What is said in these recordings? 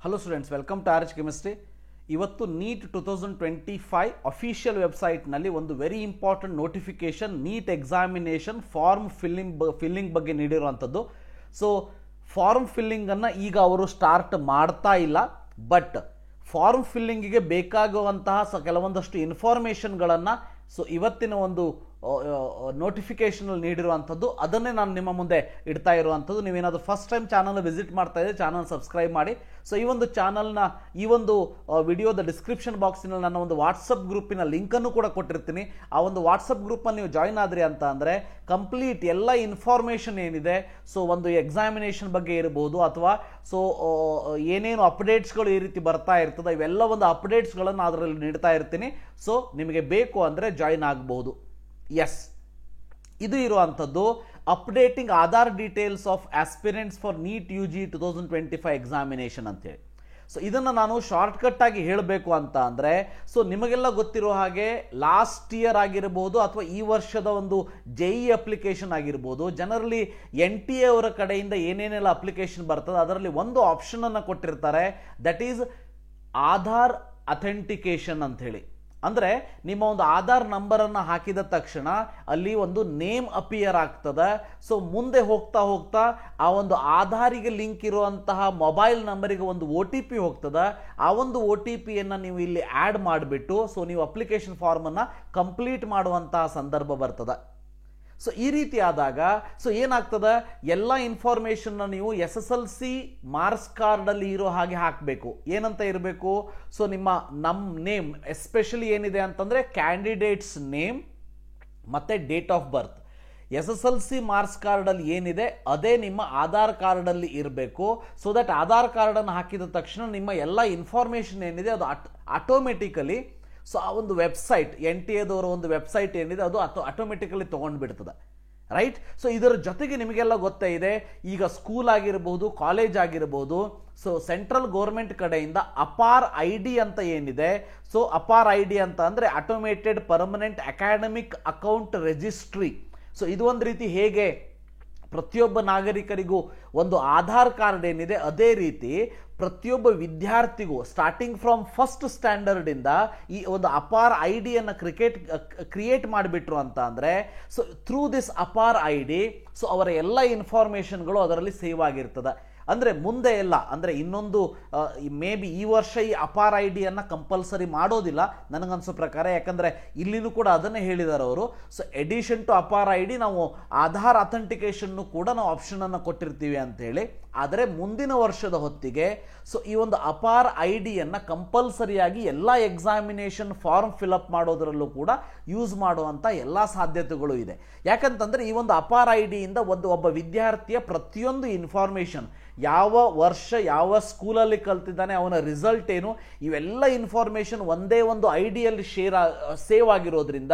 Hello students, welcome to R H chemistry. ಇವತ್ತು NEET 2025 official ವೆಬ್ಸೈಟ್ನಲ್ಲಿ ಒಂದು very important notification NEET examination form filling ಬಗ್ಗೆ ನೀಡಿರುವಂಥದ್ದು. So form ಫಿಲ್ಲಿಂಗನ್ನು ಈಗ ಅವರು ಸ್ಟಾರ್ಟ್ ಮಾಡ್ತಾ ಇಲ್ಲ, ಬಟ್ ಫಾರ್ಮ್ ಫಿಲ್ಲಿಂಗಿಗೆ ಬೇಕಾಗುವಂತಹ ಕೆಲವೊಂದಷ್ಟು ಇನ್ಫಾರ್ಮೇಷನ್ಗಳನ್ನು ಇವತ್ತಿನ ಒಂದು ನೋಟಿಫಿಕೇಶನ್ ನೀಡಿರುವಂಥದ್ದು, ಅದನ್ನೇ ನಾನು ನಿಮ್ಮ ಮುಂದೆ ಇಡ್ತಾ ಇರುವಂಥದ್ದು. ನೀವೇನಾದರೂ ಫಸ್ಟ್ ಟೈಮ್ ಚಾನಲ್ ವಿಸಿಟ್ ಮಾಡ್ತಾ ಇದ್ದರೆ ಚಾನಲ್ ಸಬ್ಸ್ಕ್ರೈಬ್ ಮಾಡಿ. ಸೊ ಈ ಒಂದು ಚಾನಲ್ನ ಈ ಒಂದು ವಿಡಿಯೋದ ಡಿಸ್ಕ್ರಿಪ್ಷನ್ ಬಾಕ್ಸಿನಲ್ಲಿ ನನ್ನ ಒಂದು ವಾಟ್ಸಪ್ ಗ್ರೂಪಿನ ಲಿಂಕನ್ನು ಕೂಡ ಕೊಟ್ಟಿರ್ತೀನಿ. ಆ ಒಂದು ವಾಟ್ಸಪ್ ಗ್ರೂಪನ್ನು ನೀವು ಜಾಯ್ನ್ ಆದ್ರಿ ಅಂತ ಅಂದರೆ ಕಂಪ್ಲೀಟ್ ಎಲ್ಲ ಇನ್ಫಾರ್ಮೇಷನ್ ಏನಿದೆ, ಸೊ ಒಂದು ಎಕ್ಸಾಮಿನೇಷನ್ ಬಗ್ಗೆ ಇರ್ಬೋದು ಅಥವಾ ಸೊ ಏನೇನು ಅಪ್ಡೇಟ್ಸ್ಗಳು ಈ ರೀತಿ ಬರ್ತಾ ಇರ್ತದೆ, ಇವೆಲ್ಲ ಒಂದು ಅಪ್ಡೇಟ್ಸ್ಗಳನ್ನು ಅದರಲ್ಲಿ ನೀಡ್ತಾ ಇರ್ತೀನಿ. ಸೊ ನಿಮಗೆ ಬೇಕು ಅಂದರೆ ಜಾಯ್ನ್ ಆಗಬಹುದು. ಎಸ್, ಇದು ಇರುವಂಥದ್ದು updating Aadhaar details of aspirants for neat UG 2025 examination ಅಂತೇಳಿ. ಸೊ ಇದನ್ನು ನಾನು ಶಾರ್ಟ್ಕಟ್ ಆಗಿ ಹೇಳಬೇಕು ಅಂತ ಅಂದರೆ, ಸೊ ನಿಮಗೆಲ್ಲ ಗೊತ್ತಿರೋ ಹಾಗೆ ಲಾಸ್ಟ್ ಇಯರ್ ಆಗಿರ್ಬೋದು ಅಥವಾ ಈ ವರ್ಷದ ಒಂದು JEE ಅಪ್ಲಿಕೇಶನ್ ಆಗಿರ್ಬೋದು, ಜನರಲಿ NTA ಅವರ ಕಡೆಯಿಂದ ಏನೇನೆಲ್ಲ ಅಪ್ಲಿಕೇಶನ್ ಬರ್ತದೆ ಅದರಲ್ಲಿ ಒಂದು ಆಪ್ಷನನ್ನು ಕೊಟ್ಟಿರ್ತಾರೆ, ದಟ್ ಈಸ್ ಆಧಾರ್ ಅಥೆಂಟಿಕೇಶನ್ ಅಂತ ಹೇಳಿ. ಅಂದರೆ ನಿಮ್ಮ ಒಂದು ಆಧಾರ್ ನಂಬರನ್ನು ಹಾಕಿದ ತಕ್ಷಣ ಅಲ್ಲಿ ಒಂದು ನೇಮ್ ಅಪಿಯರ್ ಆಗ್ತದೆ. ಸೊ ಮುಂದೆ ಹೋಗ್ತಾ ಹೋಗ್ತಾ ಆ ಒಂದು ಆಧಾರಿಗೆ ಲಿಂಕ್ ಇರುವಂತಹ ಮೊಬೈಲ್ ನಂಬರಿಗೆ ಒಂದು OTP ಹೋಗ್ತದೆ. ಆ ಒಂದು OTPಯನ್ನು ನೀವು ಇಲ್ಲಿ ಆ್ಯಡ್ ಮಾಡಿಬಿಟ್ಟು ಸೊ ನೀವು ಅಪ್ಲಿಕೇಶನ್ ಫಾರ್ಮನ್ನು ಕಂಪ್ಲೀಟ್ ಮಾಡುವಂತಹ ಸಂದರ್ಭ ಬರ್ತದೆ. ಸೊ ಈ ರೀತಿ ಆದಾಗ ಸೊ ಏನಾಗ್ತದೆ, ಎಲ್ಲ ಇನ್ಫಾರ್ಮೇಷನ್ನ ನೀವು SSLC ಮಾರ್ಕ್ಸ್ ಕಾರ್ಡಲ್ಲಿ ಇರೋ ಹಾಗೆ ಹಾಕಬೇಕು. ಏನಂತ ಇರಬೇಕು, ಸೊ ನಮ್ಮ ನೇಮ್ ಎಸ್ಪೆಷಲಿ ಏನಿದೆ ಅಂತಂದರೆ ಕ್ಯಾಂಡಿಡೇಟ್ಸ್ ನೇಮ್ ಮತ್ತು date of birth. SSLC marks ಕಾರ್ಡಲ್ಲಿ ಏನಿದೆ ಅದೇ ನಿಮ್ಮ ಆಧಾರ್ ಕಾರ್ಡಲ್ಲಿ ಇರಬೇಕು. ಸೊ ದಟ್ ಆಧಾರ್ ಕಾರ್ಡನ್ನು ಹಾಕಿದ ತಕ್ಷಣ ನಿಮ್ಮ ಎಲ್ಲ ಇನ್ಫಾರ್ಮೇಷನ್ ಏನಿದೆ ಅದು ಆಟೋಮೆಟಿಕಲಿ ಸೊ ಆ ಒಂದು ವೆಬ್ಸೈಟ್ NTA ಒಂದು ವೆಬ್ಸೈಟ್ ಏನಿದೆ ಅದು ಆಟೋಮೆಟಿಕಲಿ ತೊಗೊಂಡು ಬಿಡ್ತದೆ, ರೈಟ್. ಸೊ ಇದರ ಜೊತೆಗೆ ನಿಮಗೆಲ್ಲ ಗೊತ್ತೇ ಇದೆ, ಈಗ ಸ್ಕೂಲ್ ಆಗಿರ್ಬೋದು, ಕಾಲೇಜ್ ಆಗಿರ್ಬೋದು, ಸೊ ಸೆಂಟ್ರಲ್ ಗೌರ್ಮೆಂಟ್ ಕಡೆಯಿಂದ ಅಪಾರ್ ID ಅಂತ ಏನಿದೆ, ಸೊ ಅಪಾರ್ ID ಅಂತ ಅಂದರೆ automated permanent academic account registry. So ಇದು ಒಂದು ರೀತಿ ಹೇಗೆ ಪ್ರತಿಯೊಬ್ಬ ನಾಗರಿಕರಿಗೂ ಒಂದು ಆಧಾರ್ ಕಾರ್ಡ್ ಏನಿದೆ, ಅದೇ ರೀತಿ ಪ್ರತಿಯೊಬ್ಬ ವಿದ್ಯಾರ್ಥಿಗೂ ಸ್ಟಾರ್ಟಿಂಗ್ ಫ್ರಮ್ ಫಸ್ಟ್ ಸ್ಟ್ಯಾಂಡರ್ಡ್ ಇಂದ ಈ ಒಂದು ಅಪಾರ್ IDಯನ್ನು ಕ್ರಿಯೇಟ್ ಮಾಡಿಬಿಟ್ರು ಅಂತ ಅಂದರೆ so through this APAAR ID so ಅವರ ಎಲ್ಲ ಇನ್ಫಾರ್ಮೇಷನ್ಗಳು ಅದರಲ್ಲಿ ಸೇವ್ ಆಗಿರ್ತದೆ. ಅಂದರೆ ಮುಂದೆ ಎಲ್ಲ ಅಂದರೆ ಇನ್ನೊಂದು ಮೇ ಬಿ ಈ ವರ್ಷ ಈ ಅಪಾರ್ IDಯನ್ನು ಕಂಪಲ್ಸರಿ ಮಾಡೋದಿಲ್ಲ ನನಗನ್ಸೋ ಪ್ರಕಾರ, ಯಾಕಂದರೆ ಇಲ್ಲಿನೂ ಕೂಡ ಅದನ್ನೇ ಹೇಳಿದ್ದಾರೆ ಅವರು. ಸೊ ಎಡಿಷನ್ ಟು ಅಪಾರ್ ID ನಾವು ಆಧಾರ್ ಅಥೆಂಟಿಕೇಶನ್ನು ಕೂಡ ನಾವು ಆಪ್ಷನನ್ನು ಕೊಟ್ಟಿರ್ತೀವಿ ಅಂತೇಳಿ. ಆದರೆ ಮುಂದಿನ ವರ್ಷದ ಹೊತ್ತಿಗೆ ಸೊ ಈ ಒಂದು ಅಪಾರ್ IDಯನ್ನು ಕಂಪಲ್ಸರಿಯಾಗಿ ಎಲ್ಲ ಎಕ್ಸಾಮಿನೇಷನ್ ಫಾರ್ಮ್ ಫಿಲಪ್ ಮಾಡೋದರಲ್ಲೂ ಕೂಡ ಯೂಸ್ ಮಾಡುವಂಥ ಎಲ್ಲ ಸಾಧ್ಯತೆಗಳು ಇದೆ. ಯಾಕಂತಂದರೆ ಈ ಒಂದು ಅಪಾರ್ IDಯಿಂದ ಒಬ್ಬ ವಿದ್ಯಾರ್ಥಿಯ ಪ್ರತಿಯೊಂದು ಇನ್ಫಾರ್ಮೇಷನ್, ಯಾವ ವರ್ಷ ಯಾವ ಸ್ಕೂಲಲ್ಲಿ ಕಲ್ತಿದ್ದಾನೆ, ಅವನ ರಿಸಲ್ಟ್ ಏನು, ಇವೆಲ್ಲ ಇನ್ಫಾರ್ಮೇಷನ್ ಒಂದೇ ಒಂದು IDಯಲ್ಲಿ ಸೇವ್ ಆಗಿರೋದ್ರಿಂದ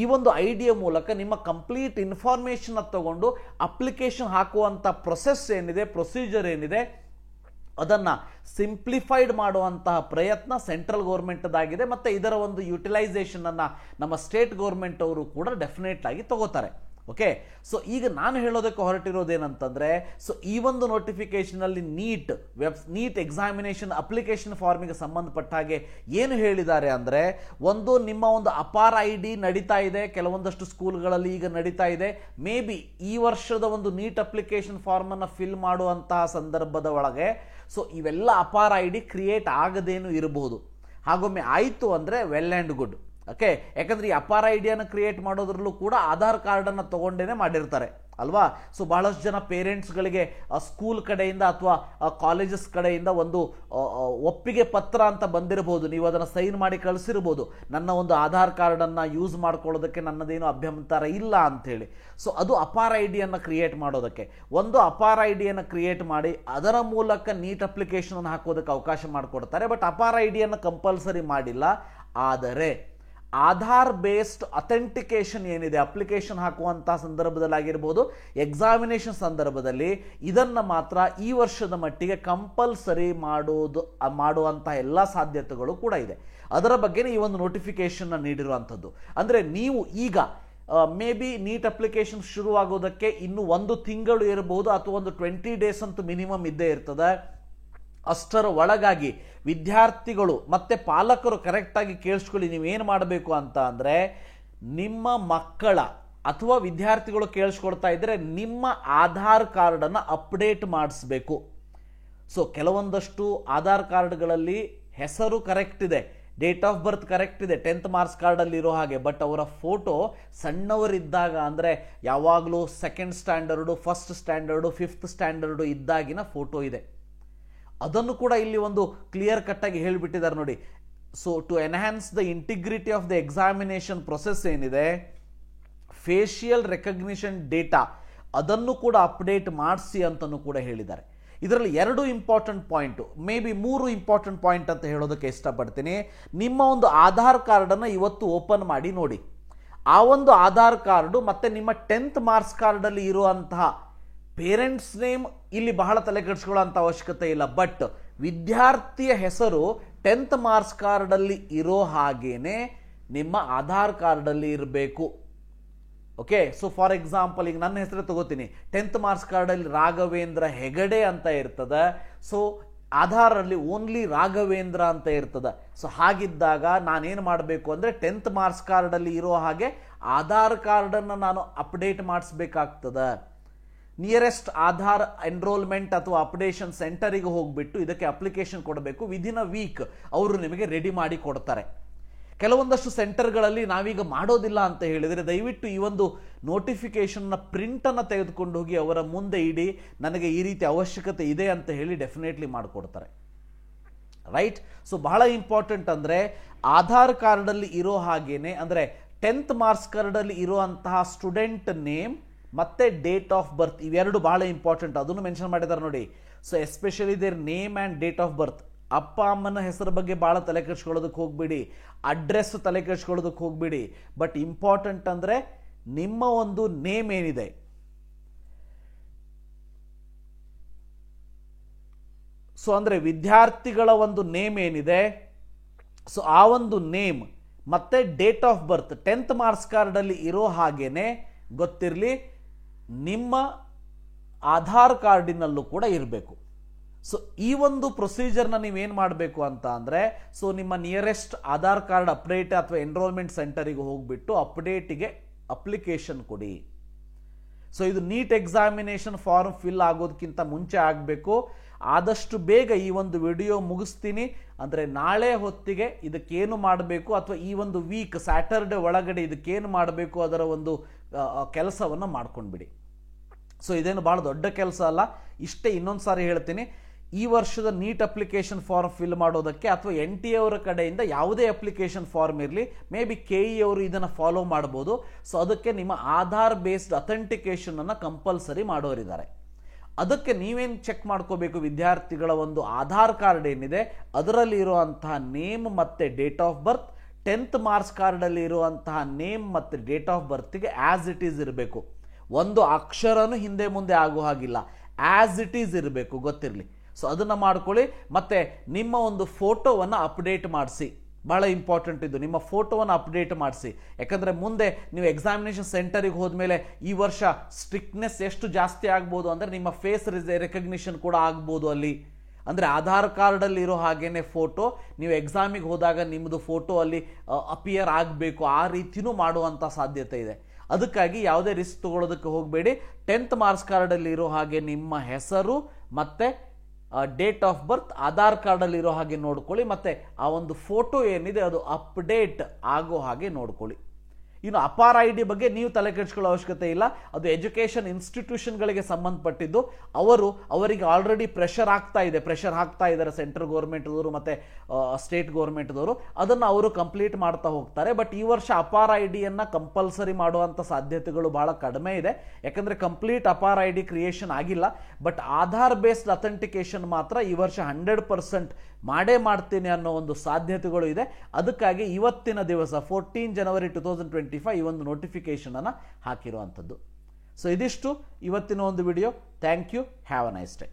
ಈ ಒಂದು IDಯ ಮೂಲಕ ನಿಮ್ಮ ಕಂಪ್ಲೀಟ್ ಇನ್ಫಾರ್ಮೇಷನ್ ತಗೊಂಡು ಅಪ್ಲಿಕೇಶನ್ ಹಾಕುವಂಥ ಪ್ರೊಸೆಸ್ ಏನಿದೆ, ಪ್ರೊಸೀಜರ್ ಏನಿದೆ, ಅದನ್ನು ಸಿಂಪ್ಲಿಫೈಡ್ ಮಾಡುವಂತಹ ಪ್ರಯತ್ನ ಸೆಂಟ್ರಲ್ ಗೌರ್ಮೆಂಟ್ದಾಗಿದೆ. ಮತ್ತು ಇದರ ಒಂದು ಯುಟಿಲೈಸೇಷನನ್ನು ನಮ್ಮ ಸ್ಟೇಟ್ ಗೌರ್ಮೆಂಟ್ ಅವರು ಕೂಡ ಡೆಫಿನೆಟ್ ಆಗಿ ತಗೋತಾರೆ. ಓಕೆ, ಸೊ ಈಗ ನಾನು ಹೇಳೋದಕ್ಕೆ ಹೊರಟಿರೋದೇನಂತಂದರೆ, ಸೊ ಈ ಒಂದು ನೋಟಿಫಿಕೇಷನಲ್ಲಿ ನೀಟ್ ಎಕ್ಸಾಮಿನೇಷನ್ ಅಪ್ಲಿಕೇಶನ್ ಫಾರ್ಮಿಗೆ ಸಂಬಂಧಪಟ್ಟ ಹಾಗೆ ಏನು ಹೇಳಿದ್ದಾರೆ ಅಂದರೆ, ಒಂದು ನಿಮ್ಮ ಒಂದು ಅಪಾರ್ ID ನಡೀತಾ ಇದೆ, ಕೆಲವೊಂದಷ್ಟು ಸ್ಕೂಲ್ಗಳಲ್ಲಿ ಈಗ ನಡೀತಾ ಇದೆ. ಮೇ ಬಿ ಈ ವರ್ಷದ ಒಂದು ನೀಟ್ ಅಪ್ಲಿಕೇಶನ್ ಫಾರ್ಮನ್ನು ಫಿಲ್ ಮಾಡುವಂತಹ ಸಂದರ್ಭದ ಒಳಗೆ ಸೊ ಇವೆಲ್ಲ ಅಪಾರ್ ID ಕ್ರಿಯೇಟ್ ಆಗದೇನು ಇರಬಹುದು. ಹಾಗೊಮ್ಮೆ ಆಯಿತು ಅಂದರೆ ವೆಲ್ ಆ್ಯಂಡ್ ಗುಡ್. ಓಕೆ, ಯಾಕಂದರೆ ಈ ಅಪಾರ್ IDಯನ್ನು ಕ್ರಿಯೇಟ್ ಮಾಡೋದ್ರಲ್ಲೂ ಕೂಡ ಆಧಾರ್ ಕಾರ್ಡನ್ನು ತೊಗೊಂಡೇ ಮಾಡಿರ್ತಾರೆ ಅಲ್ವಾ. ಸೊ ಬಹಳಷ್ಟು ಜನ ಪೇರೆಂಟ್ಸ್ಗಳಿಗೆ ಸ್ಕೂಲ್ ಕಡೆಯಿಂದ ಅಥವಾ ಕಾಲೇಜಸ್ ಕಡೆಯಿಂದ ಒಂದು ಒಪ್ಪಿಗೆ ಪತ್ರ ಅಂತ ಬಂದಿರಬಹುದು, ನೀವು ಅದನ್ನು ಸೈನ್ ಮಾಡಿ ಕಳಿಸಿರ್ಬೋದು, ನನ್ನ ಒಂದು ಆಧಾರ್ ಕಾರ್ಡನ್ನು ಯೂಸ್ ಮಾಡ್ಕೊಳ್ಳೋದಕ್ಕೆ ನನ್ನದೇನು ಅಭ್ಯಂತರ ಇಲ್ಲ ಅಂಥೇಳಿ. ಸೊ ಅದು ಅಪಾರ್ IDಯನ್ನು ಕ್ರಿಯೇಟ್ ಮಾಡೋದಕ್ಕೆ ಒಂದು ಅಪಾರ್ IDಯನ್ನು ಕ್ರಿಯೇಟ್ ಮಾಡಿ ಅದರ ಮೂಲಕ ನೀಟ್ ಅಪ್ಲಿಕೇಶನ್ ಹಾಕೋದಕ್ಕೆ ಅವಕಾಶ ಮಾಡಿಕೊಡ್ತಾರೆ. ಬಟ್ ಅಪಾರ್ IDಯನ್ನು ಕಂಪಲ್ಸರಿ ಮಾಡಿಲ್ಲ. ಆದರೆ ಆಧಾರ್ ಬೇಸ್ಡ್ ಅಥೆಂಟಿಕೇಶನ್ ಏನಿದೆ ಅಪ್ಲಿಕೇಶನ್ ಹಾಕುವಂತಹ ಸಂದರ್ಭದಲ್ಲಿ ಆಗಿರ್ಬೋದು, ಎಕ್ಸಾಮಿನೇಷನ್ ಸಂದರ್ಭದಲ್ಲಿ ಇದನ್ನು ಮಾತ್ರ ಈ ವರ್ಷದ ಮಟ್ಟಿಗೆ ಕಂಪಲ್ಸರಿ ಮಾಡುವಂತಹ ಎಲ್ಲ ಸಾಧ್ಯತೆಗಳು ಕೂಡ ಇದೆ. ಅದರ ಬಗ್ಗೆನೇ ಈ ಒಂದು ನೋಟಿಫಿಕೇಶನ್ ನೀಡಿರುವಂಥದ್ದು. ಅಂದರೆ ನೀವು ಈಗ ಮೇ ಬಿ ನೀಟ್ ಅಪ್ಲಿಕೇಶನ್ ಶುರುವಾಗೋದಕ್ಕೆ ಇನ್ನು 1 ತಿಂಗಳು ಇರಬಹುದು ಅಥವಾ ಒಂದು 20 ಡೇಸ್ ಅಂತೂ ಮಿನಿಮಮ್ ಇದ್ದೇ ಇರ್ತದೆ. ಅಷ್ಟರ ಒಳಗಾಗಿ ವಿದ್ಯಾರ್ಥಿಗಳು ಮತ್ತೆ ಪಾಲಕರು ಕರೆಕ್ಟಾಗಿ ಕೇಳಿಸ್ಕೊಳ್ಳಿ. ನೀವೇನು ಮಾಡಬೇಕು ಅಂತ ಅಂದರೆ, ನಿಮ್ಮ ಮಕ್ಕಳ ಅಥವಾ ವಿದ್ಯಾರ್ಥಿಗಳು ಕೇಳಿಸ್ಕೊಳ್ತಾ ಇದ್ದರೆ ನಿಮ್ಮ ಆಧಾರ್ ಕಾರ್ಡನ್ನು ಅಪ್ಡೇಟ್ ಮಾಡಿಸ್ಬೇಕು. ಸೊ ಕೆಲವೊಂದಷ್ಟು ಆಧಾರ್ ಕಾರ್ಡ್ಗಳಲ್ಲಿ ಹೆಸರು ಕರೆಕ್ಟ್ ಇದೆ, ಡೇಟ್ ಆಫ್ ಬರ್ತ್ ಕರೆಕ್ಟ್ ಇದೆ 10th ಮಾರ್ಕ್ಸ್ ಕಾರ್ಡಲ್ಲಿ ಇರೋ ಹಾಗೆ, ಬಟ್ ಅವರ ಫೋಟೋ ಸಣ್ಣವರಿದ್ದಾಗ ಅಂದರೆ ಯಾವಾಗಲೂ 2nd standard, 1st standard, 5th standard ಇದ್ದಾಗಿನ ಫೋಟೋ ಇದೆ. ಅದನ್ನು ಕೂಡ ಇಲ್ಲಿ ಒಂದು ಕ್ಲಿಯರ್ ಕಟ್ಟಾಗಿ ಹೇಳಿಬಿಟ್ಟಿದ್ದಾರೆ ನೋಡಿ. So to enhance the integrity of the examination process ಏನಿದೆ, ಫೇಶಿಯಲ್ ರೆಕಗ್ನಿಷನ್ ಡೇಟಾ ಅದನ್ನು ಕೂಡ ಅಪ್ಡೇಟ್ ಮಾಡಿಸಿ ಅಂತಲೂ ಕೂಡ ಹೇಳಿದ್ದಾರೆ. ಇದರಲ್ಲಿ 2 important point, may be 3 important point ಅಂತ ಹೇಳೋದಕ್ಕೆ ಇಷ್ಟಪಡ್ತೀನಿ. ನಿಮ್ಮ ಒಂದು ಆಧಾರ್ ಕಾರ್ಡನ್ನು ಇವತ್ತು ಓಪನ್ ಮಾಡಿ ನೋಡಿ. ಆ ಒಂದು ಆಧಾರ್ ಕಾರ್ಡು ಮತ್ತು ನಿಮ್ಮ 10th ಮಾರ್ಕ್ಸ್ ಕಾರ್ಡಲ್ಲಿ ಇರುವಂತಹ ಪೇರೆಂಟ್ಸ್ ನೇಮ್ ಇಲ್ಲಿ ಬಹಳ ತಲೆ ಕೆಡಿಸ್ಕೊಳ್ಳೋಂಥ ಅವಶ್ಯಕತೆ ಇಲ್ಲ, ಬಟ್ ವಿದ್ಯಾರ್ಥಿಯ ಹೆಸರು 10th ಮಾರ್ಕ್ಸ್ ಕಾರ್ಡಲ್ಲಿ ಇರೋ ಹಾಗೇನೆ ನಿಮ್ಮ ಆಧಾರ್ ಕಾರ್ಡಲ್ಲಿ ಇರಬೇಕು. ಓಕೆ, ಸೊ ಫಾರ್ ಎಕ್ಸಾಂಪಲ್ ಈಗ ನನ್ನ ಹೆಸರು ತಗೋತೀನಿ, 10th ಮಾರ್ಕ್ಸ್ ಕಾರ್ಡಲ್ಲಿ ರಾಘವೇಂದ್ರ ಹೆಗಡೆ ಅಂತ ಇರ್ತದೆ, ಸೊ ಆಧಾರಲ್ಲಿ ಓನ್ಲಿ ರಾಘವೇಂದ್ರ ಅಂತ ಇರ್ತದೆ. ಸೊ ಹಾಗಿದ್ದಾಗ ನಾನೇನು ಮಾಡಬೇಕು ಅಂದರೆ 10th ಮಾರ್ಕ್ಸ್ ಕಾರ್ಡಲ್ಲಿ ಇರೋ ಹಾಗೆ ಆಧಾರ್ ಕಾರ್ಡನ್ನು ನಾನು ಅಪ್ಡೇಟ್ ಮಾಡಿಸ್ಬೇಕಾಗ್ತದೆ. ನಿಯರೆಸ್ಟ್ ಆಧಾರ್ ಎನ್ರೋಲ್ಮೆಂಟ್ ಅಥವಾ ಅಪ್ಡೇಷನ್ ಸೆಂಟರಿಗೆ ಹೋಗಿಬಿಟ್ಟು ಇದಕ್ಕೆ ಅಪ್ಲಿಕೇಶನ್ ಕೊಡಬೇಕು. ವಿದಿನ್ ಅ ವೀಕ್ ಅವರು ನಿಮಗೆ ರೆಡಿ ಮಾಡಿ ಕೊಡ್ತಾರೆ. ಕೆಲವೊಂದಷ್ಟು ಸೆಂಟರ್ಗಳಲ್ಲಿ ನಾವೀಗ ಮಾಡೋದಿಲ್ಲ ಅಂತ ಹೇಳಿದರೆ ದಯವಿಟ್ಟು ಈ ಒಂದು ನೋಟಿಫಿಕೇಶನ್ನ ಪ್ರಿಂಟನ್ನು ತೆಗೆದುಕೊಂಡು ಹೋಗಿ ಅವರ ಮುಂದೆ ಇಡಿ, ನನಗೆ ಈ ರೀತಿ ಅವಶ್ಯಕತೆ ಇದೆ ಅಂತ ಹೇಳಿ ಡೆಫಿನೆಟ್ಲಿ ಮಾಡಿಕೊಡ್ತಾರೆ. ರೈಟ್. ಸೊ ಬಹಳ ಇಂಪಾರ್ಟೆಂಟ್ ಅಂದರೆ ಆಧಾರ್ ಕಾರ್ಡಲ್ಲಿ ಇರೋ ಹಾಗೇನೆ, ಅಂದರೆ 10th ಮಾರ್ಕ್ಸ್ ಕಾರ್ಡಲ್ಲಿ ಇರುವಂತಹ ಸ್ಟೂಡೆಂಟ್ ನೇಮ್ ಮತ್ತೆ ಡೇಟ್ ಆಫ್ ಬರ್ತ್ ಇವೆರಡು ಬಹಳ ಇಂಪಾರ್ಟೆಂಟ್, ಅದನ್ನು ಮೆನ್ಷನ್ ಮಾಡಿದ್ದಾರೆ ನೋಡಿ. So especially there name and date of birth. ಅಪ್ಪ ಅಮ್ಮನ ಹೆಸರ ಬಗ್ಗೆ ಭಾಳ ತಲೆ ಕೆಡಿಸ್ಕೊಳ್ಳೋದಕ್ಕೆ ಹೋಗ್ಬಿಡಿ, ಅಡ್ರೆಸ್ ತಲೆ ಕೆಡಿಸ್ಕೊಳ್ಳೋದಕ್ಕೆ ಹೋಗ್ಬಿಡಿ, ಬಟ್ ಇಂಪಾರ್ಟೆಂಟ್ ಅಂದರೆ ನಿಮ್ಮ ಒಂದು ನೇಮ್ ಏನಿದೆ, ಸೊ ಅಂದರೆ ವಿದ್ಯಾರ್ಥಿಗಳ ಒಂದು ನೇಮ್ ಏನಿದೆ, ಸೊ ಆ ಒಂದು ನೇಮ್ ಮತ್ತೆ date of birth 10th marks ಕಾರ್ಡಲ್ಲಿ ಇರೋ ಹಾಗೇನೆ ಗೊತ್ತಿರಲಿ, ನಿಮ್ಮ ಆಧಾರ್ ಕಾರ್ಡಿನಲ್ಲೂ ಕೂಡ ಇರಬೇಕು. ಸೊ ಈ ಒಂದು ಪ್ರೊಸೀಜರ್ನ ನೀವೇನು ಮಾಡಬೇಕು ಅಂತ ಅಂದರೆ, ಸೊ ನಿಮ್ಮ ನಿಯರೆಸ್ಟ್ ಆಧಾರ್ ಕಾರ್ಡ್ ಅಪ್ಡೇಟ್ ಅಥವಾ ಎನ್ರೋಲ್ಮೆಂಟ್ ಸೆಂಟರಿಗೆ ಹೋಗಿಬಿಟ್ಟು ಅಪ್ಡೇಟಿಗೆ ಅಪ್ಲಿಕೇಶನ್ ಕೊಡಿ. ಸೊ ಇದು ನೀಟ್ ಎಕ್ಸಾಮಿನೇಷನ್ ಫಾರ್ಮ್ ಫಿಲ್ ಆಗೋದಕ್ಕಿಂತ ಮುಂಚೆ ಆಗಬೇಕು. ಆದಷ್ಟು ಬೇಗ ಈ ಒಂದು ವಿಡಿಯೋ ಮುಗಿಸ್ತೀನಿ, ಅಂದರೆ ನಾಳೆ ಹೊತ್ತಿಗೆ ಇದಕ್ಕೇನು ಮಾಡಬೇಕು ಅಥವಾ ಈ ಒಂದು ವೀಕ್ ಸ್ಯಾಟರ್ಡೆ ಒಳಗಡೆ ಇದಕ್ಕೇನು ಮಾಡಬೇಕು ಅದರ ಒಂದು ಕೆಲಸವನ್ನು ಮಾಡ್ಕೊಂಡ್ಬಿಡಿ. ಸೊ ಇದೇನು ಭಾಳ ದೊಡ್ಡ ಕೆಲಸ ಅಲ್ಲ, ಇಷ್ಟೇ. ಇನ್ನೊಂದು ಸಾರಿ ಹೇಳ್ತೀನಿ, ಈ ವರ್ಷದ ನೀಟ್ ಅಪ್ಲಿಕೇಶನ್ ಫಾರ್ಮ್ ಫಿಲ್ ಮಾಡೋದಕ್ಕೆ ಅಥವಾ NTA ಅವರ ಕಡೆಯಿಂದ ಯಾವುದೇ ಅಪ್ಲಿಕೇಶನ್ ಫಾರ್ಮ್ ಇರಲಿ, ಮೇ ಬಿ KE ಅವರು ಇದನ್ನು ಫಾಲೋ ಮಾಡ್ಬೋದು. ಸೊ ಅದಕ್ಕೆ ನಿಮ್ಮ ಆಧಾರ್ ಬೇಸ್ಡ್ ಅಥೆಂಟಿಕೇಶನನ್ನು ಕಂಪಲ್ಸರಿ ಮಾಡೋರಿದ್ದಾರೆ. ಅದಕ್ಕೆ ನೀವೇನು ಚೆಕ್ ಮಾಡ್ಕೋಬೇಕು, ವಿದ್ಯಾರ್ಥಿಗಳ ಒಂದು ಆಧಾರ್ ಕಾರ್ಡ್ ಏನಿದೆ ಅದರಲ್ಲಿ ಇರುವಂತಹ ನೇಮ್ ಮತ್ತು date of birth 10th marks ಕಾರ್ಡಲ್ಲಿ ಇರುವಂತಹ ನೇಮ್ ಮತ್ತು ಡೇಟ್ ಆಫ್ ಬರ್ತ್ಗೆ ಆ್ಯಸ್ ಇಟ್ ಈಸ್ ಇರಬೇಕು. ಒಂದು ಅಕ್ಷರನೂ ಹಿಂದೆ ಮುಂದೆ ಆಗೋ ಹಾಗಿಲ್ಲ, ಆ್ಯಸ್ ಇಟ್ ಈಸ್ ಇರಬೇಕು, ಗೊತ್ತಿರಲಿ. ಸೊ ಅದನ್ನು ಮಾಡ್ಕೊಳ್ಳಿ. ಮತ್ತು ನಿಮ್ಮ ಒಂದು ಫೋಟೋವನ್ನು ಅಪ್ಡೇಟ್ ಮಾಡಿಸಿ, ಭಾಳ ಇಂಪಾರ್ಟೆಂಟ್ ಇದು. ನಿಮ್ಮ ಫೋಟೋವನ್ನು ಅಪ್ಡೇಟ್ ಮಾಡಿಸಿ, ಯಾಕಂದರೆ ಮುಂದೆ ನೀವು ಎಕ್ಸಾಮಿನೇಷನ್ ಸೆಂಟರಿಗೆ ಹೋದ್ಮೇಲೆ ಈ ವರ್ಷ ಸ್ಟ್ರಿಕ್ಟ್ನೆಸ್ ಎಷ್ಟು ಜಾಸ್ತಿ ಆಗ್ಬೋದು ಅಂದರೆ ನಿಮ್ಮ ಫೇಸ್ ರೆಕಗ್ನಿಷನ್ ಕೂಡ ಆಗ್ಬೋದು ಅಲ್ಲಿ. ಅಂದರೆ ಆಧಾರ್ ಕಾರ್ಡಲ್ಲಿ ಇರೋ ಹಾಗೇನೆ ಫೋಟೋ, ನೀವು ಎಕ್ಸಾಮಿಗೆ ಹೋದಾಗ ನಿಮ್ಮದು ಫೋಟೋ ಅಲ್ಲಿ ಅಪಿಯರ್ ಆಗಬೇಕು, ಆ ರೀತಿಯೂ ಮಾಡುವಂಥ ಸಾಧ್ಯತೆ ಇದೆ. ಅದಕ್ಕಾಗಿ ಯಾವುದೇ ರಿಸ್ಕ್ ತಗೊಳ್ಳೋದಕ್ಕೆ ಹೋಗಬೇಡಿ. 10th ಮಾರ್ಕ್ಸ್ ಕಾರ್ಡಲ್ಲಿ ಇರೋ ಹಾಗೆ ನಿಮ್ಮ ಹೆಸರು ಮತ್ತು ಡೇಟ್ ಆಫ್ ಬರ್ತ್ ಆಧಾರ್ ಕಾರ್ಡಲ್ಲಿ ಇರೋ ಹಾಗೆ ನೋಡ್ಕೊಳ್ಳಿ, ಮತ್ತು ಆ ಒಂದು ಫೋಟೋ ಏನಿದೆ ಅದು ಅಪ್ಡೇಟ್ ಆಗೋ ಹಾಗೆ ನೋಡ್ಕೊಳ್ಳಿ. ಇನ್ನು ಅಪಾರ್ ID ಬಗ್ಗೆ ನೀವು ತಲೆ ಕೆಡಿಸ್ಕೊಳ್ಳೋ ಅವಶ್ಯಕತೆ ಇಲ್ಲ, ಅದು ಎಜುಕೇಷನ್ ಇನ್ಸ್ಟಿಟ್ಯೂಷನ್ಗಳಿಗೆ ಸಂಬಂಧಪಟ್ಟಿದ್ದು. ಅವರಿಗೆ ಆಲ್ರೆಡಿ ಪ್ರೆಷರ್ ಹಾಕ್ತಾ ಇದ್ದಾರೆ ಸೆಂಟ್ರಲ್ ಗೌರ್ಮೆಂಟ್ದವರು ಮತ್ತು ಸ್ಟೇಟ್ ಗೌರ್ಮೆಂಟ್ದವರು, ಅದನ್ನು ಅವರು ಕಂಪ್ಲೀಟ್ ಮಾಡ್ತಾ ಹೋಗ್ತಾರೆ. ಬಟ್ ಈ ವರ್ಷ ಅಪಾರ್ IDಯನ್ನು ಕಂಪಲ್ಸರಿ ಮಾಡುವಂಥ ಸಾಧ್ಯತೆಗಳು ಭಾಳ ಕಡಿಮೆ ಇದೆ, ಯಾಕಂದರೆ ಕಂಪ್ಲೀಟ್ ಅಪಾರ್ ID ಕ್ರಿಯೇಷನ್ ಆಗಿಲ್ಲ. ಬಟ್ ಆಧಾರ್ ಬೇಸ್ಡ್ ಅಥೆಂಟಿಕೇಶನ್ ಮಾತ್ರ ಈ ವರ್ಷ 100% ಮಾಡೇ ಮಾಡ್ತೀನಿ ಅನ್ನೋ ಒಂದು ಸಾಧ್ಯತೆಗಳು ಇದೆ. ಅದಕ್ಕಾಗಿ ಇವತ್ತಿನ ದಿವಸ 14 ಜನವರಿ 2025 ಈ ಒಂದು ನೋಟಿಫಿಕೇಶನನ್ನು ಹಾಕಿರುವಂಥದ್ದು. ಸೊ ಇದಿಷ್ಟು ಇವತ್ತಿನ ಒಂದು video. Thank you. Have a nice day.